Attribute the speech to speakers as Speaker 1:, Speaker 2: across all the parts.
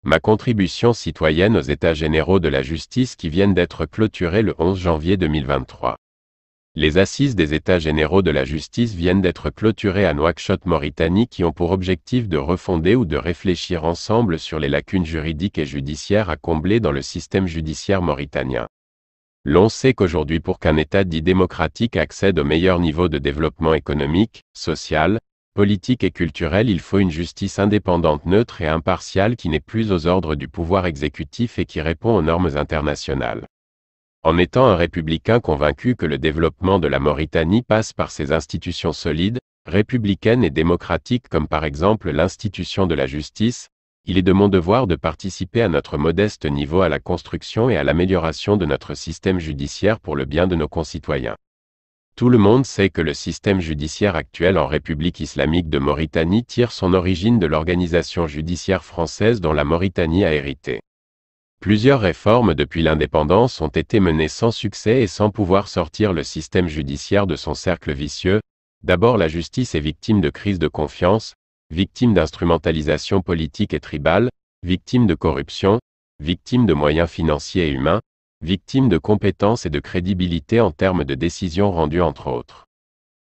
Speaker 1: Ma contribution citoyenne aux États généraux de la justice qui viennent d'être clôturés le 11 janvier 2023. Les assises des États généraux de la justice viennent d'être clôturées à Nouakchott, Mauritanie, qui ont pour objectif de refonder ou de réfléchir ensemble sur les lacunes juridiques et judiciaires à combler dans le système judiciaire mauritanien. L'on sait qu'aujourd'hui, pour qu'un État dit démocratique accède au meilleur niveau de développement économique, social, politique et culturel, il faut une justice indépendante, neutre et impartiale qui n'est plus aux ordres du pouvoir exécutif et qui répond aux normes internationales. En étant un républicain convaincu que le développement de la Mauritanie passe par ses institutions solides, républicaines et démocratiques comme par exemple l'institution de la justice, il est de mon devoir de participer à notre modeste niveau à la construction et à l'amélioration de notre système judiciaire pour le bien de nos concitoyens. Tout le monde sait que le système judiciaire actuel en République islamique de Mauritanie tire son origine de l'organisation judiciaire française dont la Mauritanie a hérité. Plusieurs réformes depuis l'indépendance ont été menées sans succès et sans pouvoir sortir le système judiciaire de son cercle vicieux. D'abord, la justice est victime de crises de confiance, victime d'instrumentalisation politique et tribale, victime de corruption, victime de moyens financiers et humains, victime de compétences et de crédibilité en termes de décisions rendues entre autres.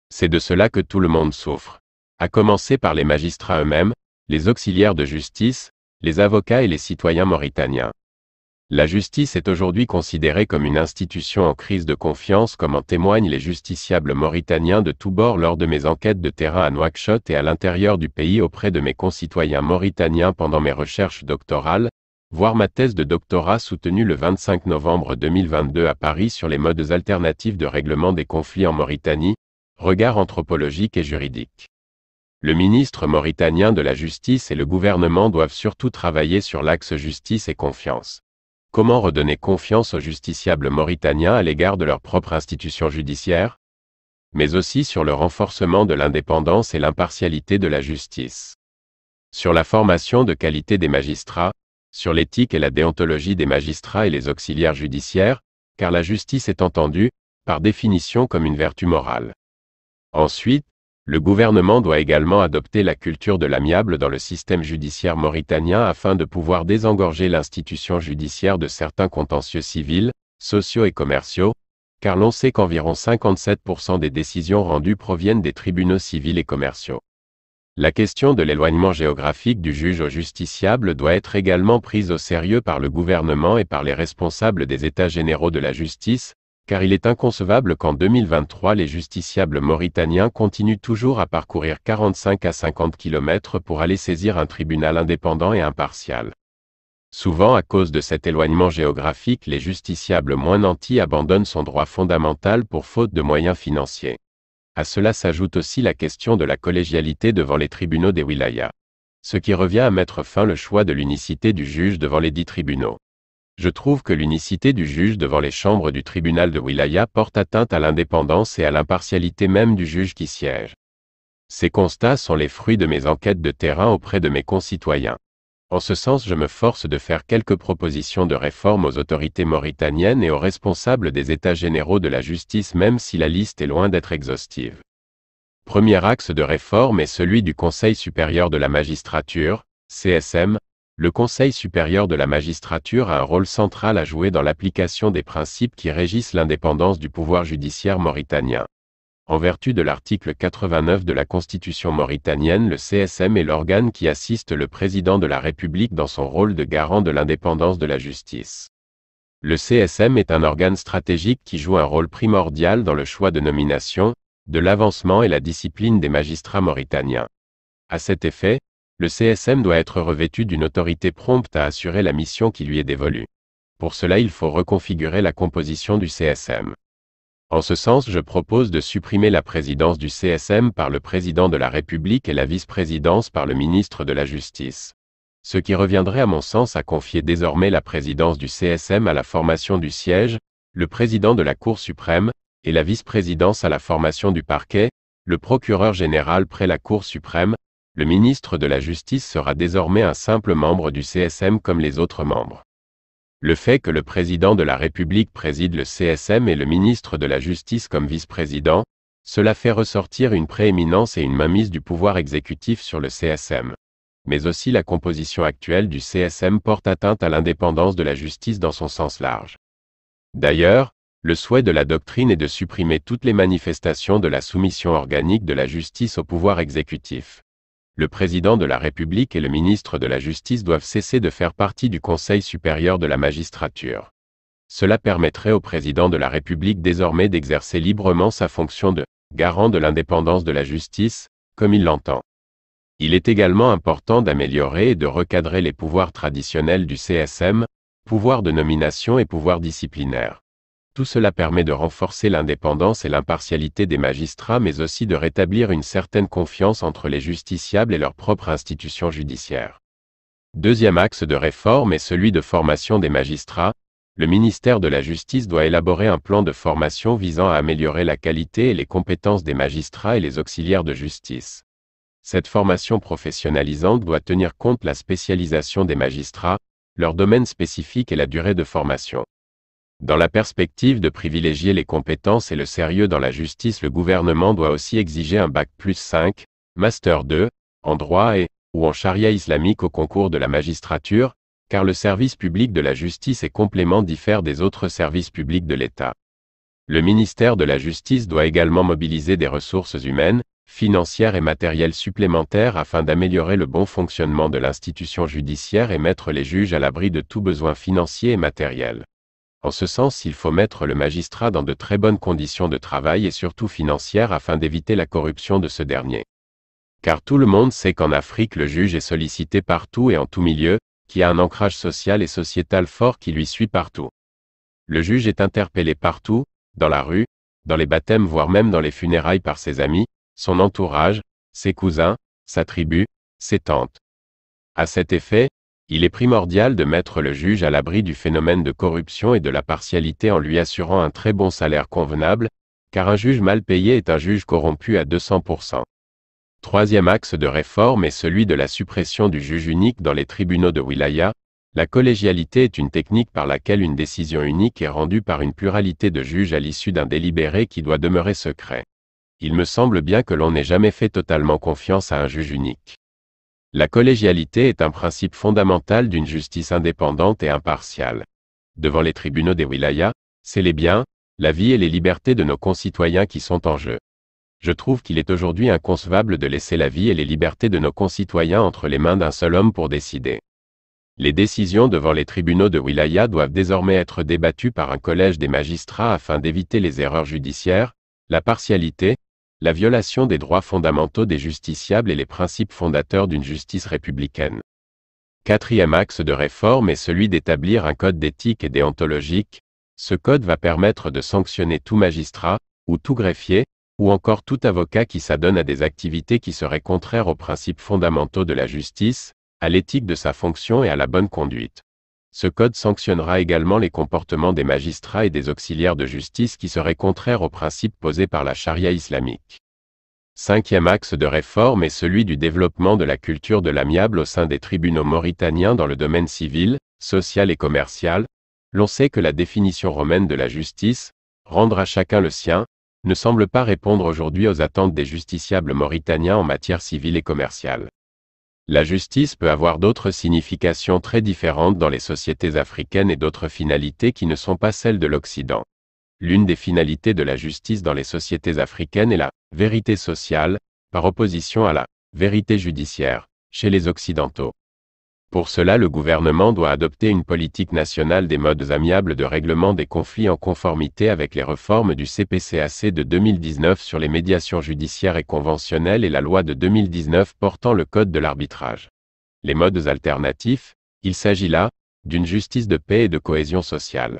Speaker 1: C'est de cela que tout le monde souffre, à commencer par les magistrats eux-mêmes, les auxiliaires de justice, les avocats et les citoyens mauritaniens. La justice est aujourd'hui considérée comme une institution en crise de confiance, comme en témoignent les justiciables mauritaniens de tous bords lors de mes enquêtes de terrain à Nouakchott et à l'intérieur du pays auprès de mes concitoyens mauritaniens pendant mes recherches doctorales, voire ma thèse de doctorat soutenue le 25 novembre 2022 à Paris sur les modes alternatifs de règlement des conflits en Mauritanie, regard anthropologique et juridique. Le ministre mauritanien de la Justice et le gouvernement doivent surtout travailler sur l'axe justice et confiance. Comment redonner confiance aux justiciables mauritaniens à l'égard de leur propre institution judiciaire? Mais aussi sur le renforcement de l'indépendance et l'impartialité de la justice. Sur la formation de qualité des magistrats, sur l'éthique et la déontologie des magistrats et les auxiliaires judiciaires, car la justice est entendue, par définition, comme une vertu morale. Ensuite, le gouvernement doit également adopter la culture de l'amiable dans le système judiciaire mauritanien afin de pouvoir désengorger l'institution judiciaire de certains contentieux civils, sociaux et commerciaux, car l'on sait qu'environ 57% des décisions rendues proviennent des tribunaux civils et commerciaux. La question de l'éloignement géographique du juge au justiciable doit être également prise au sérieux par le gouvernement et par les responsables des États généraux de la justice, car il est inconcevable qu'en 2023 les justiciables mauritaniens continuent toujours à parcourir 45 à 50 km pour aller saisir un tribunal indépendant et impartial. Souvent à cause de cet éloignement géographique, les justiciables moins nantis abandonnent son droit fondamental pour faute de moyens financiers. À cela s'ajoute aussi la question de la collégialité devant les tribunaux des wilayas. Ce qui revient à mettre fin au choix de l'unicité du juge devant les dits tribunaux. Je trouve que l'unicité du juge devant les chambres du tribunal de wilaya porte atteinte à l'indépendance et à l'impartialité même du juge qui siège. Ces constats sont les fruits de mes enquêtes de terrain auprès de mes concitoyens. En ce sens, je me force de faire quelques propositions de réforme aux autorités mauritaniennes et aux responsables des États généraux de la justice, même si la liste est loin d'être exhaustive. Premier axe de réforme est celui du Conseil supérieur de la magistrature, CSM. Le Conseil supérieur de la magistrature a un rôle central à jouer dans l'application des principes qui régissent l'indépendance du pouvoir judiciaire mauritanien. En vertu de l'article 89 de la Constitution mauritanienne, le CSM est l'organe qui assiste le président de la République dans son rôle de garant de l'indépendance de la justice. Le CSM est un organe stratégique qui joue un rôle primordial dans le choix de nomination, de l'avancement et la discipline des magistrats mauritaniens. À cet effet, le CSM doit être revêtu d'une autorité prompte à assurer la mission qui lui est dévolue. Pour cela, il faut reconfigurer la composition du CSM. En ce sens, je propose de supprimer la présidence du CSM par le président de la République et la vice-présidence par le ministre de la Justice. Ce qui reviendrait à mon sens à confier désormais la présidence du CSM à la formation du siège, le président de la Cour suprême, et la vice-présidence à la formation du parquet, le procureur général près la Cour suprême. Le ministre de la Justice sera désormais un simple membre du CSM comme les autres membres. Le fait que le président de la République préside le CSM et le ministre de la Justice comme vice-président, cela fait ressortir une prééminence et une mainmise du pouvoir exécutif sur le CSM. mais aussi la composition actuelle du CSM porte atteinte à l'indépendance de la justice dans son sens large. D'ailleurs, le souhait de la doctrine est de supprimer toutes les manifestations de la soumission organique de la justice au pouvoir exécutif. Le président de la République et le ministre de la Justice doivent cesser de faire partie du Conseil supérieur de la magistrature. Cela permettrait au président de la République désormais d'exercer librement sa fonction de garant de l'indépendance de la justice, comme il l'entend. Il est également important d'améliorer et de recadrer les pouvoirs traditionnels du CSM, pouvoir de nomination et pouvoir disciplinaire. Tout cela permet de renforcer l'indépendance et l'impartialité des magistrats mais aussi de rétablir une certaine confiance entre les justiciables et leur propre institution judiciaire. Deuxième axe de réforme est celui de formation des magistrats. Le ministère de la Justice doit élaborer un plan de formation visant à améliorer la qualité et les compétences des magistrats et les auxiliaires de justice. Cette formation professionnalisante doit tenir compte de la spécialisation des magistrats, leur domaine spécifique et la durée de formation. Dans la perspective de privilégier les compétences et le sérieux dans la justice, le gouvernement doit aussi exiger un bac+5, master 2, en droit ou en charia islamique au concours de la magistrature, car le service public de la justice et complément diffère des autres services publics de l'État. Le ministère de la Justice doit également mobiliser des ressources humaines, financières et matérielles supplémentaires afin d'améliorer le bon fonctionnement de l'institution judiciaire et mettre les juges à l'abri de tout besoin financier et matériel. En ce sens, il faut mettre le magistrat dans de très bonnes conditions de travail et surtout financières afin d'éviter la corruption de ce dernier. Car tout le monde sait qu'en Afrique le juge est sollicité partout et en tout milieu, qui a un ancrage social et sociétal fort qui lui suit partout. Le juge est interpellé partout, dans la rue, dans les baptêmes voire même dans les funérailles par ses amis, son entourage, ses cousins, sa tribu, ses tantes. À cet effet, il est primordial de mettre le juge à l'abri du phénomène de corruption et de la partialité en lui assurant un très bon salaire convenable, car un juge mal payé est un juge corrompu à 200%. Troisième axe de réforme est celui de la suppression du juge unique dans les tribunaux de wilaya. La collégialité est une technique par laquelle une décision unique est rendue par une pluralité de juges à l'issue d'un délibéré qui doit demeurer secret. Il me semble bien que l'on n'ait jamais fait totalement confiance à un juge unique. La collégialité est un principe fondamental d'une justice indépendante et impartiale. Devant les tribunaux des wilayas, c'est les biens, la vie et les libertés de nos concitoyens qui sont en jeu. Je trouve qu'il est aujourd'hui inconcevable de laisser la vie et les libertés de nos concitoyens entre les mains d'un seul homme pour décider. Les décisions devant les tribunaux de wilaya doivent désormais être débattues par un collège des magistrats afin d'éviter les erreurs judiciaires, la partialité, la violation des droits fondamentaux des justiciables et les principes fondateurs d'une justice républicaine. Quatrième axe de réforme est celui d'établir un code d'éthique et déontologique. Ce code va permettre de sanctionner tout magistrat, ou tout greffier, ou encore tout avocat qui s'adonne à des activités qui seraient contraires aux principes fondamentaux de la justice, à l'éthique de sa fonction et à la bonne conduite. Ce code sanctionnera également les comportements des magistrats et des auxiliaires de justice qui seraient contraires aux principes posés par la charia islamique. Cinquième axe de réforme est celui du développement de la culture de l'amiable au sein des tribunaux mauritaniens dans le domaine civil, social et commercial. L'on sait que la définition romaine de la justice, rendre à chacun le sien, ne semble pas répondre aujourd'hui aux attentes des justiciables mauritaniens en matière civile et commerciale. La justice peut avoir d'autres significations très différentes dans les sociétés africaines et d'autres finalités qui ne sont pas celles de l'Occident. L'une des finalités de la justice dans les sociétés africaines est la vérité sociale, par opposition à la vérité judiciaire, chez les Occidentaux. Pour cela, le gouvernement doit adopter une politique nationale des modes amiables de règlement des conflits en conformité avec les réformes du CPCAC de 2019 sur les médiations judiciaires et conventionnelles et la loi de 2019 portant le code de l'arbitrage. Les modes alternatifs, il s'agit là, d'une justice de paix et de cohésion sociale.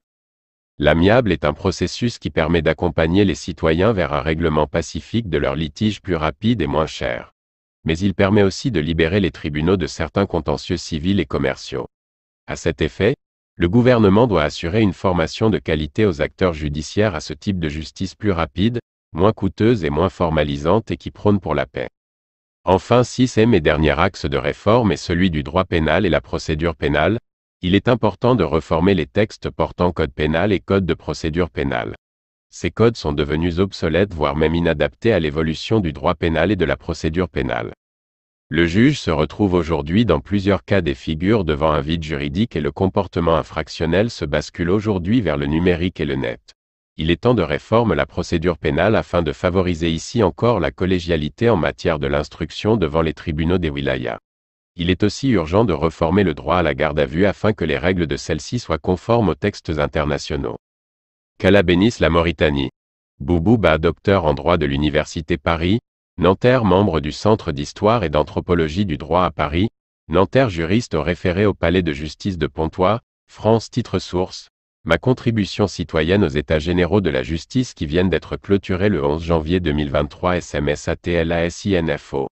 Speaker 1: L'amiable est un processus qui permet d'accompagner les citoyens vers un règlement pacifique de leurs litiges plus rapide et moins cher. Mais il permet aussi de libérer les tribunaux de certains contentieux civils et commerciaux. À cet effet, le gouvernement doit assurer une formation de qualité aux acteurs judiciaires à ce type de justice plus rapide, moins coûteuse et moins formalisante et qui prône pour la paix. Enfin, sixième et dernier axe de réforme est celui du droit pénal et la procédure pénale. Il est important de reformer les textes portant code pénal et code de procédure pénale. Ces codes sont devenus obsolètes voire même inadaptés à l'évolution du droit pénal et de la procédure pénale. Le juge se retrouve aujourd'hui dans plusieurs cas des figures devant un vide juridique et le comportement infractionnel se bascule aujourd'hui vers le numérique et le net. Il est temps de réformer la procédure pénale afin de favoriser ici encore la collégialité en matière de l'instruction devant les tribunaux des wilayas. Il est aussi urgent de reformer le droit à la garde à vue afin que les règles de celle-ci soient conformes aux textes internationaux. Qu'Allah bénisse la Mauritanie. Boubouba, docteur en droit de l'Université Paris, Nanterre, membre du Centre d'histoire et d'anthropologie du droit à Paris, Nanterre, juriste au référé au Palais de justice de Pontoise, France. Titre source. Ma contribution citoyenne aux États généraux de la justice qui viennent d'être clôturés le 11 janvier 2023. SMS ATLASINFO.